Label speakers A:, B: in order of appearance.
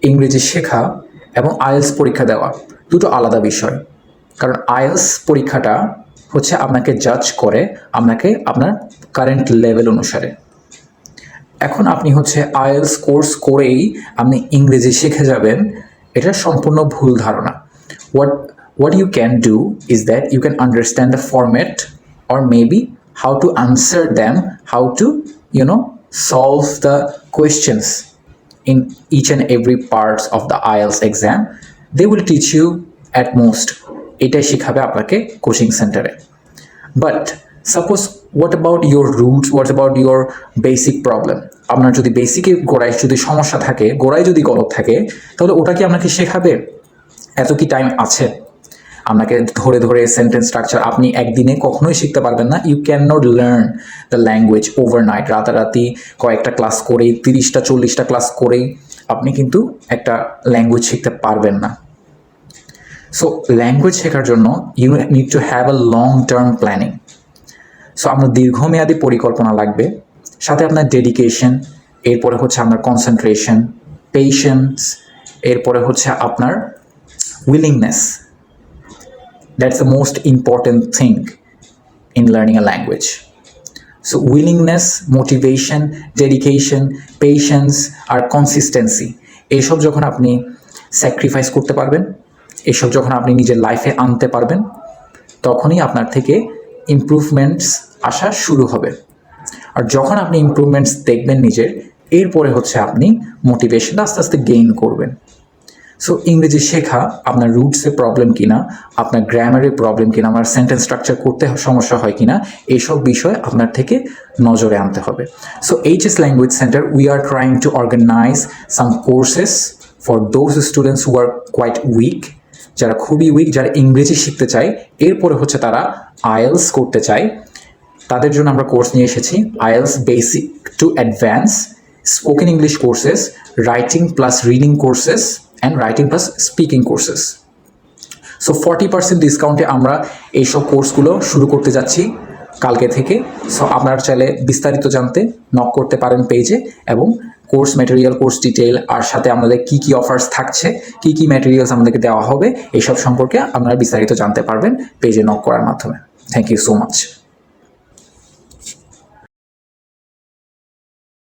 A: ইংরেজি শেখা এবং আইএলস পরীক্ষা দেওয়া দুটো আলাদা বিষয়। কারণ আইএলস পরীক্ষাটা হচ্ছে আপনাকে জাজ করে আপনার কারেন্ট লেভেল অনুসারে। এখন আপনি হচ্ছে আইএলস কোর্স করেই আপনি ইংরেজি শিখে যাবেন, এটা সম্পূর্ণ ভুল ধারণা। What you can do is that you can understand the format or maybe how to answer them, how to solve the questions in each and every parts of the IELTS exam. They will teach you at most. এটাই শিখাবে আপনাকে coaching সেন্টারে। But suppose what about your roots, what about your basic problem? আপনার যদি বেসিকের গোড়ায় যদি সমস্যা থাকে, গোড়ায় যদি গলদ থাকে, তাহলে ওটা কি আপনাকে শেখাবে? এত কি টাইম আছে? আপনাকে ধরে ধরে সেন্টেন্স স্ট্রাকচার আপনি একদিনে কখনোই শিখতে পারবেন না। You can not learn the language overnight. রাতারাতি কয়েকটা ক্লাস করেই 30টা 40টা ক্লাস করেই আপনি কিন্তু একটা ল্যাঙ্গুয়েজ শিখতে পারবেন না। সো ল্যাঙ্গুয়েজ শেখার জন্য you need to have a long term planning. So আপনার দীর্ঘমেয়াদী পরিকল্পনা লাগবে, সাথে আপনার ডেডিকেশন, এরপরে হচ্ছে আপনার কনসেন্ট্রেশন, পেশেন্স, এরপরে হচ্ছে আপনার willingness. That's the most important thing in learning a language. So willingness, motivation, dedication, patience R consistency, এইসব যখন আপনি স্যাক্রিফাইস করতে পারবেন, এইসব যখন আপনি নিজের লাইফে আনতে পারবেন, তখনই আপনার থেকে ইমপ্রুভমেন্টস আসা শুরু হবে। আর যখন আপনি ইমপ্রুভমেন্টস দেখবেন নিজের, এরপরে হচ্ছে আপনি মোটিভেশন আস্তে আস্তে গেইন করবেন। সো ইংরেজি শেখা আপনার রুটসে প্রবলেম কিনা, আপনার গ্রামারে প্রবলেম কিনা, আমার সেন্টেন্স স্ট্রাকচার করতে সমস্যা হয় কিনা, এইসব বিষয় আপনার থেকে নজরে আনতে হবে। So HS language centre, we are trying to organise some courses for those students who are quite weak, যারা খুবই উইক, যারা ইংরেজি শিখতে চায়, এরপরে হচ্ছে তারা আইএলস করতে চায়, তাদের জন্য আমরা কোর্স নিয়ে এসেছি। IELTS basic to advance, spoken English courses, writing plus reading courses and writing plus speaking courses. So 40% ডিসকাউন্টে আমরা এইসব কোর্সগুলো শুরু করতে যাচ্ছি কালকে থেকে। সো আপনারা চাইলে বিস্তারিত জানতে নক করতে পারেন পেজে, এবং কোর্স ম্যাটেরিয়াল, কোর্স ডিটেইল, আর সাথে আমাদের কি কি অফার্স থাকছে, কি কি ম্যাটেরিয়ালস আমাদেরকে দেওয়া হবে, এইসব সম্পর্কে আপনারা বিস্তারিত জানতে পারবেন পেজে নক করার মাধ্যমে। Thank you so much.